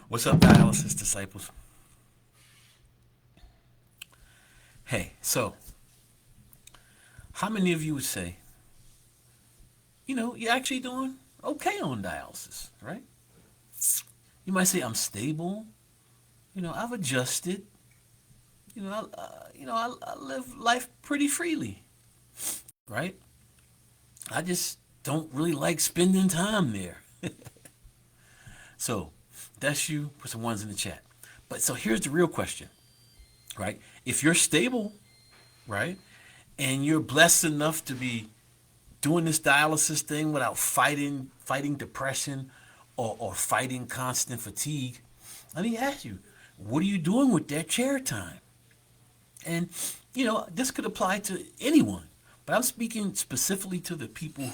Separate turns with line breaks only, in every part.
What's up, dialysis disciples? Hey, so how many of you would say, you're actually doing okay on dialysis, right? You might say, I'm stable. I've adjusted. I live life pretty freely, right? I just don't really like spending time there. So that's you. Put some ones in the chat. But so here's the real question, right? If you're stable, right, and you're blessed enough to be doing this dialysis thing without fighting depression or fighting constant fatigue, let me ask you, what are you doing with that chair time? And this could apply to anyone, but I'm speaking specifically to the people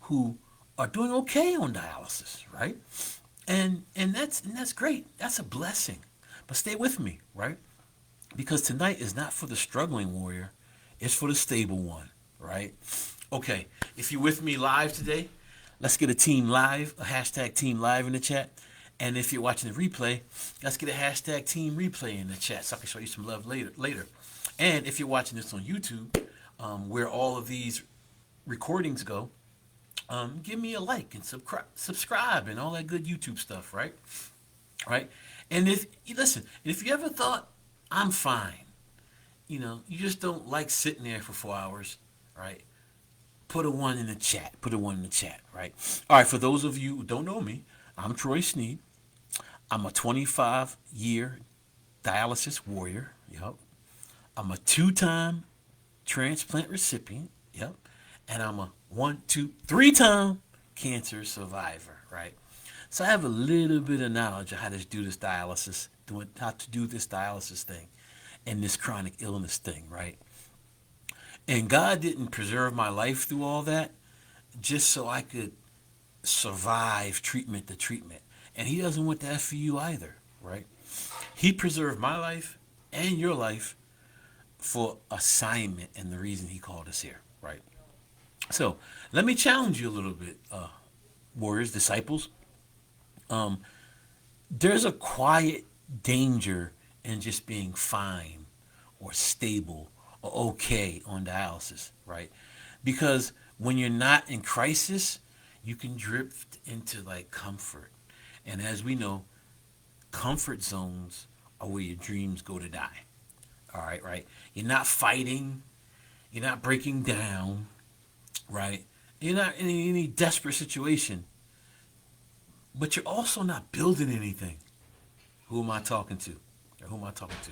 who are doing okay on dialysis, right? And that's great. That's a blessing. But stay with me, right? Because tonight is not for the struggling warrior, it's for the stable one, right? Okay, if you're with me live today, let's get a team live, a hashtag team live in the chat. And if you're watching the replay, let's get a hashtag team replay in the chat so I can show you some love later. And if you're watching this on YouTube, where all of these recordings go, give me a like and subscribe and all that good YouTube stuff, right? Right? And if you listen, if you ever thought I'm fine, you just don't like sitting there for 4 hours, right? Put a one in the chat. Put a one in the chat, right? All right, for those of you who don't know me, I'm Troy Snead. I'm a 25-year dialysis warrior. Yep. I'm a two-time transplant recipient. Yep. And I'm a 3-time cancer survivor, right? So I have a little bit of knowledge of how to do this dialysis, how to do this dialysis thing and this chronic illness thing, right? And God didn't preserve my life through all that just so I could survive treatment to treatment. And He doesn't want that for you either, right? He preserved my life and your life for assignment and the reason He called us here, right? So let me challenge you a little bit, warriors, disciples. There's a quiet danger in just being fine or stable or okay on dialysis, right? Because when you're not in crisis, you can drift into like comfort. And as we know, comfort zones are where your dreams go to die. All right, right? You're not fighting, you're not breaking down, right? You're not in any desperate situation, but you're also not building anything. Who am I talking to? Or who am I talking to?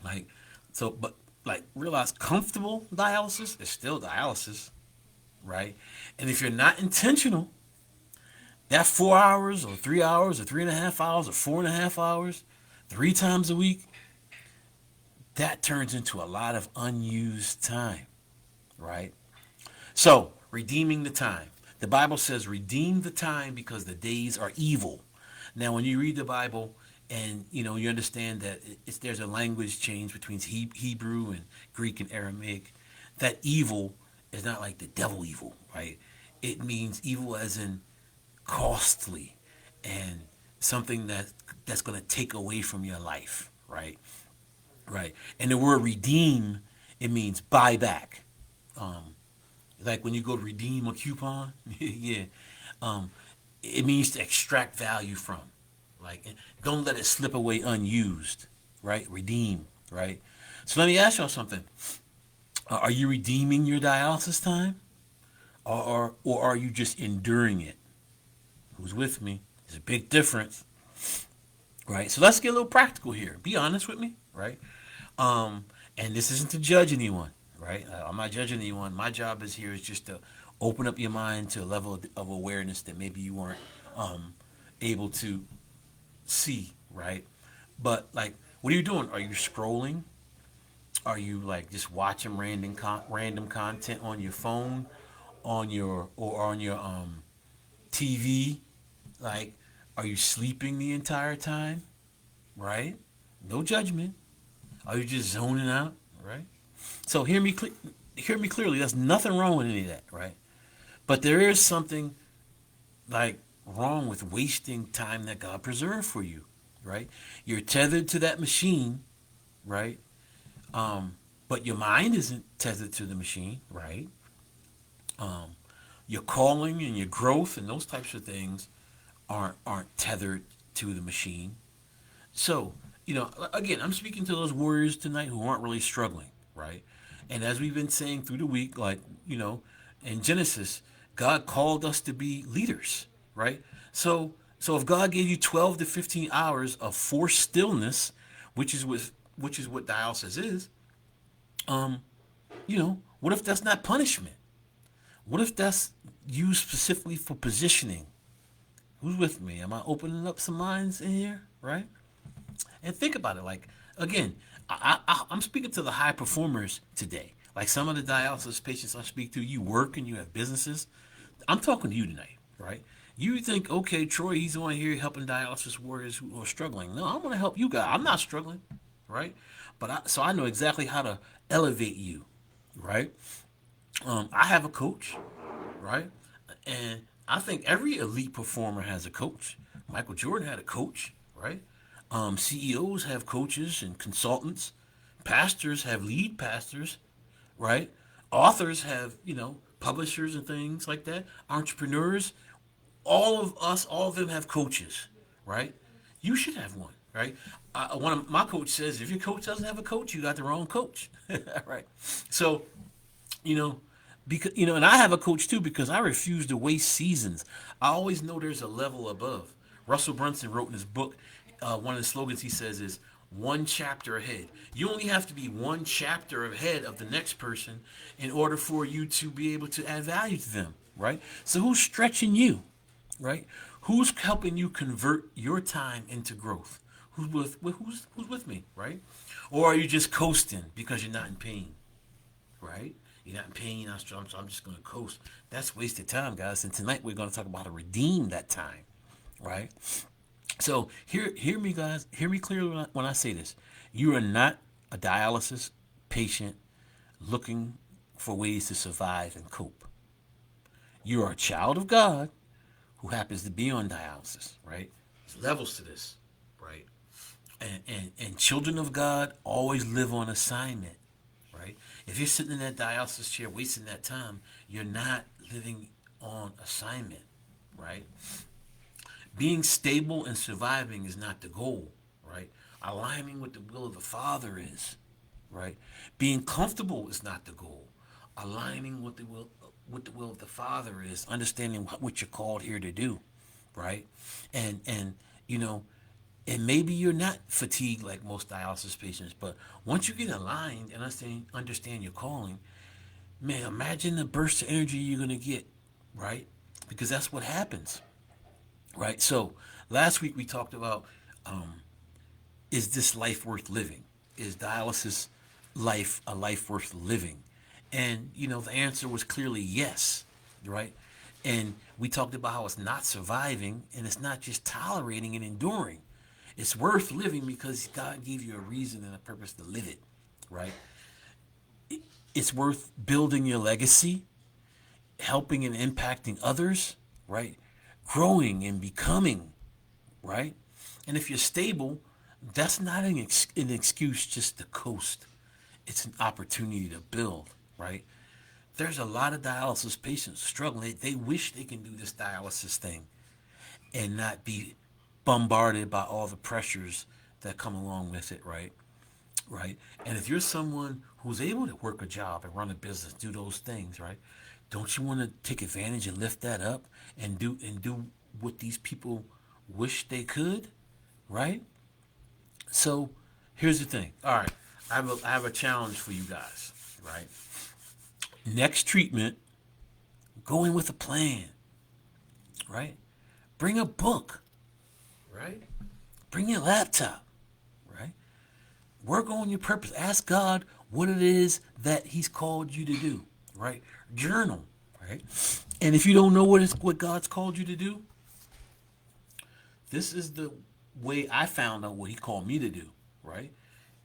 Like, so, but like, realize comfortable dialysis is still dialysis, right? And if you're not intentional, that 4 hours or 3 hours or 3.5 hours or 4.5 hours, 3 times a week, that turns into a lot of unused time, right? So, redeeming the time. The Bible says, redeem the time because the days are evil. Now, when you read the Bible and you understand that there's a language change between Hebrew and Greek and Aramaic, that evil is not like the devil evil, right? It means evil as in costly and something that's going to take away from your life, right? Right. And the word redeem, it means buy back. Um, like when you go to redeem a coupon, yeah, um, it means to extract value from. Like, don't let it slip away unused, right? Redeem, right? So let me ask y'all something. Are you redeeming your dialysis time, or are you just enduring it? Who's with me? There's a big difference, right? So let's get a little practical here. Be honest with me, right? Um, and this isn't to judge anyone, right? I'm not judging anyone. My job is here is just to open up your mind to a level of awareness that maybe you weren't um, able to see, right? But like, what are you doing? Are you scrolling? Are you like just watching random content on your phone, on your TV? Like, are you sleeping the entire time? Right? No judgment. Are you just zoning out? Right? So hear me clearly. There's nothing wrong with any of that, right? But there is something like wrong with wasting time that God preserved for you, right? You're tethered to that machine, right? But your mind isn't tethered to the machine, right? Your calling and your growth and those types of things aren't tethered to the machine. So, again, I'm speaking to those warriors tonight who aren't really struggling, right? And as we've been saying through the week, like, in Genesis, God called us to be leaders, right? So if God gave you 12 to 15 hours of forced stillness, which is what dialysis is, what if that's not punishment? What if that's used specifically for positioning? Who's with me? Am I opening up some minds in here, right? And think about it. Like, again, I'm speaking to the high performers today. Like some of the dialysis patients I speak to, you work and you have businesses. I'm talking to you tonight, right? You think, okay, Troy, he's on here helping dialysis warriors who are struggling. No, I'm going to help you guys. I'm not struggling, right? So I know exactly how to elevate you, right? I have a coach, right? And I think every elite performer has a coach. Michael Jordan had a coach, right? CEOs have coaches and consultants. Pastors have lead pastors, right? Authors have, publishers and things like that. Entrepreneurs, all of us, all of them have coaches, right? You should have one, right? One of my coach says, if your coach doesn't have a coach, you got the wrong coach, right? So, you know, and I have a coach too because I refuse to waste seasons. I always know there's a level above. Russell Brunson wrote in his book, one of the slogans he says is one chapter ahead. You only have to be one chapter ahead of the next person in order for you to be able to add value to them, right? So who's stretching you, right? Who's helping you convert your time into growth? Who's with me, right? Or are you just coasting because you're not in pain? Right? You're not in pain, you're not strong, so I'm just going to coast. That's wasted time, guys. And tonight we're going to talk about how to redeem that time, right? So hear me, guys. Hear me clearly when I say this. You are not a dialysis patient looking for ways to survive and cope. You are a child of God who happens to be on dialysis, right? There's levels to this, right? And children of God always live on assignment, right? If you're sitting in that dialysis chair wasting that time, you're not living on assignment, right? Being stable and surviving is not the goal, right? Aligning with the will of the Father is, right? Being comfortable is not the goal. Aligning with the will of the Father is understanding what you're called here to do, right? And you know, and maybe you're not fatigued like most dialysis patients, but once you get aligned and understand your calling, man, imagine the burst of energy you're gonna get, right? Because that's what happens, right? So last week we talked about, is this life worth living? Is dialysis life a life worth living? And the answer was clearly yes, right? And we talked about how it's not surviving and it's not just tolerating and enduring. It's worth living because God gave you a reason and a purpose to live it, right? It's worth building your legacy, helping and impacting others, right? Growing and becoming, right? And if you're stable, that's not an excuse just to coast. It's an opportunity to build, right? There's a lot of dialysis patients struggling. They wish they can do this dialysis thing and not be bombarded by all the pressures that come along with it, right? Right. And if you're someone who's able to work a job and run a business, do those things, right? Don't you want to take advantage and lift that up and do what these people wish they could, right? So here's the thing. All right, I have a challenge for you guys, right? Next treatment, go in with a plan, right? Bring a book, right? Bring your laptop, right? Work on your purpose. Ask God what it is that He's called you to do, right? Journal, right? And if you don't know what God's called you to do, this is the way I found out what He called me to do, right?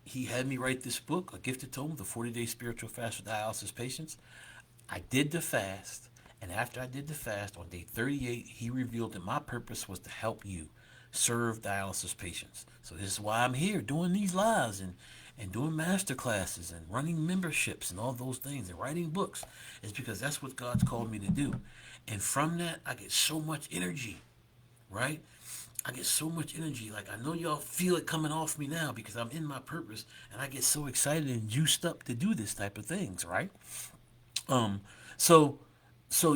He had me write this book, A Gifted Tome, The 40-Day Spiritual Fast for Dialysis Patients. I did the fast, and And after I did the fast on day 38, he revealed that my purpose was to help you serve dialysis patients. So this is why I'm here doing these lives and doing master classes and running memberships and all those things and writing books. Is because that's what God's called me to do. And from that, I get so much energy, right? I get so much energy. Like, I know y'all feel it coming off me now because I'm in my purpose and I get so excited and juiced up to do this type of things, right? Um, so, so,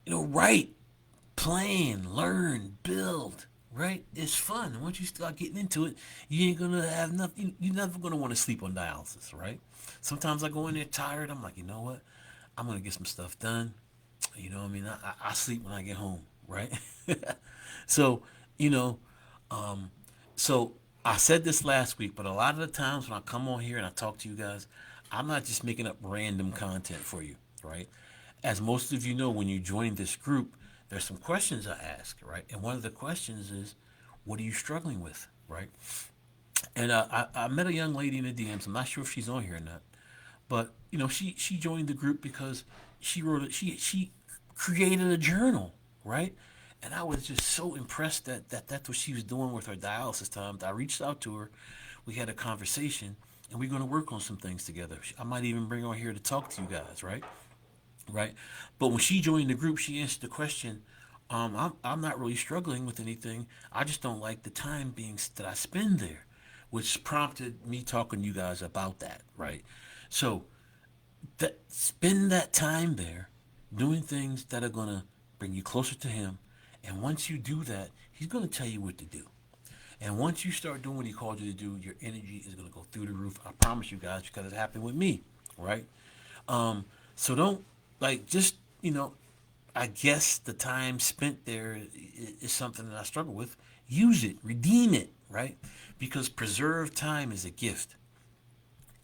write, plan, learn, build, right? It's fun. Once you start getting into it, you ain't gonna have nothing. You're never gonna want to sleep on dialysis, right? Sometimes I go in there tired. I'm like, you know what? I'm gonna get some stuff done. You know what I mean? I sleep when I get home, right? So, you know, um, so I said this last week, but a lot of the times when I come on here and I talk to you guys, I'm not just making up random content for you, right? As most of you know, when you join this group, there's some questions I ask, right? And one of the questions is, what are you struggling with, right? And I met a young lady in the DMs. I'm not sure if she's on here or not, but she joined the group because she created a journal, right? And I was just so impressed that that's what she was doing with her dialysis time. I reached out to her, we had a conversation, and we're going to work on some things together. I might even bring her here to talk to you guys, right? Right. But when she joined the group, she answered the question. I'm not really struggling with anything. I just don't like the time being that I spend there, which prompted me talking to you guys about that, right? So that spend that time there doing things that are gonna bring you closer to him. And once you do that, he's gonna tell you what to do. And once you start doing what he called you to do, your energy is gonna go through the roof. I promise you guys, because it happened with me, right? So don't just I guess the time spent there is something that I struggle with. Use it, redeem it, right? Because preserved time is a gift,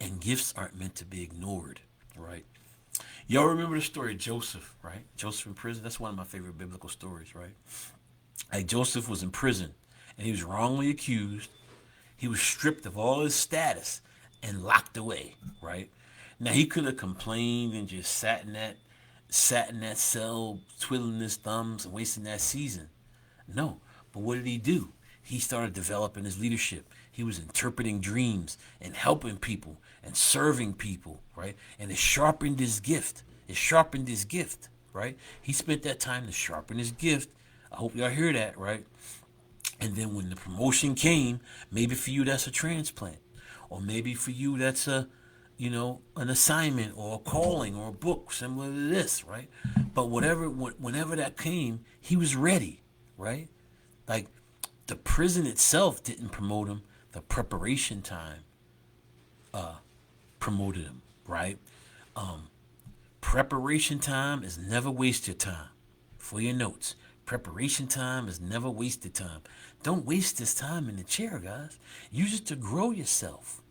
and gifts aren't meant to be ignored, right? Y'all remember the story of Joseph, right? Joseph in prison. That's one of my favorite biblical stories, right? Like, Joseph was in prison and he was wrongly accused. He was stripped of all his status and locked away, right? Now he could have complained and just sat in that cell twiddling his thumbs and wasting that season. No. But what did he do? He started developing his leadership. He was interpreting dreams and helping people and serving people, right? And it sharpened his gift. Right? He spent that time to sharpen his gift. I hope y'all hear that, right? And then when the promotion came, maybe for you that's a transplant, or maybe for you that's an assignment or a calling or a book similar to this, right? But whenever that came, he was ready, right? Like, the prison itself didn't promote him. The preparation time promoted him, right? Preparation time is never wasted time. For your notes, preparation time is never wasted time. Don't waste this time in the chair, guys. Use it to grow yourself,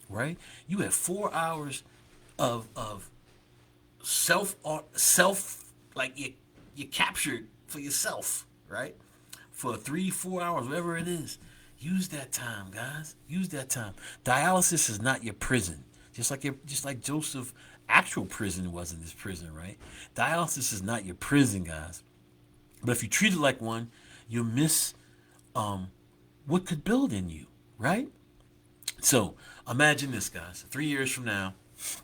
right? You have 4 hours of self like you captured for yourself, right? For 3-4 hours, whatever it is. Use that time, guys. Use that time. Dialysis is not your prison. Just like Joseph actual prison wasn't his prison, right? Dialysis is not your prison, guys. But if you treat it like one, you'll miss what could build in you, right? So imagine this, guys. 3 years from now,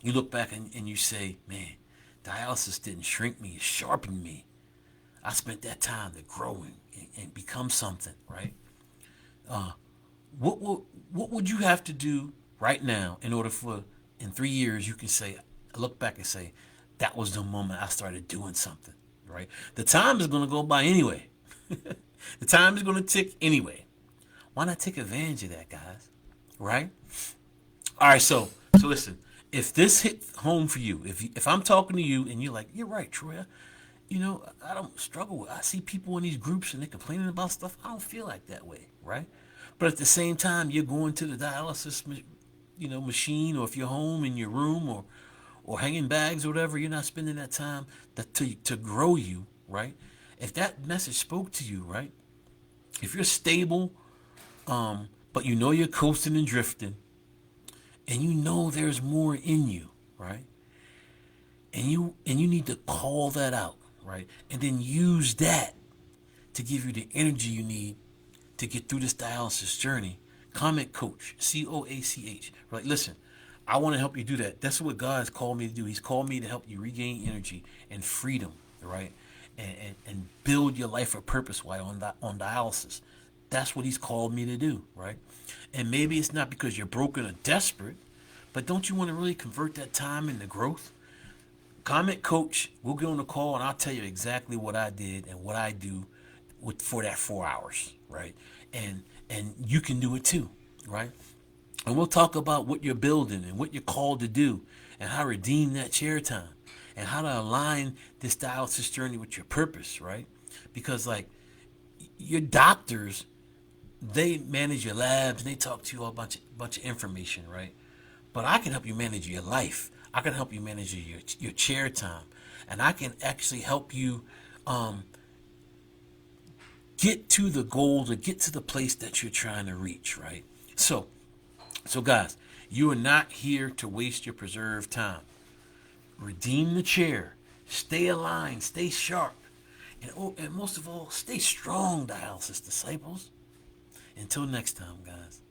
you look back and you say, man, dialysis didn't shrink me, it sharpened me. I spent that time to grow and become something, right? What would you have to do right now in order for, in 3 years, you can say, look back and say, that was the moment I started doing something, right? The time is going to go by anyway. The time is going to tick anyway. Why not take advantage of that, guys? Right? All right, so listen. If this hit home for you, if I'm talking to you and you're like, you're right, Troy. I don't struggle with. I see people in these groups and they're complaining about stuff. I don't feel like that way, right? But at the same time, you're going to the dialysis, machine, or if you're home in your room or hanging bags or whatever, you're not spending that time to grow you, right? If that message spoke to you, right? If you're stable, but you're coasting and drifting, and there's more in you, right? and you need to call that out, right? And then use that to give you the energy you need to get through this dialysis journey. Comment coach, COACH. Right? Listen, I want to help you do that. That's what God has called me to do. He's called me to help you regain energy and freedom, right? And build your life of purpose while on dialysis. That's what He's called me to do, right? And maybe it's not because you're broken or desperate, but don't you want to really convert that time into growth? Comment coach, we'll get on the call and I'll tell you exactly what I did and what I do for that 4 hours, right? And you can do it too, right? And we'll talk about what you're building and what you're called to do and how to redeem that chair time and how to align this dialysis journey with your purpose, right? Because like your doctors, they manage your labs and they talk to you all bunch of information, right? But I can help you manage your life. I can help you manage your chair time, and I can actually help you um, get to the goals or get to the place that you're trying to reach, right? So guys, you are not here to waste your preserved time. Redeem the chair. Stay aligned. Stay sharp. And most of all, stay strong, dialysis disciples. Until next time, guys.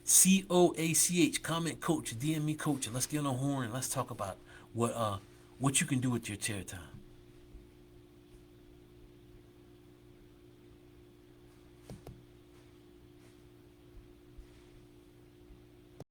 COACH, comment coach, DM me coach, and let's get on the horn and let's talk about what you can do with your chair time.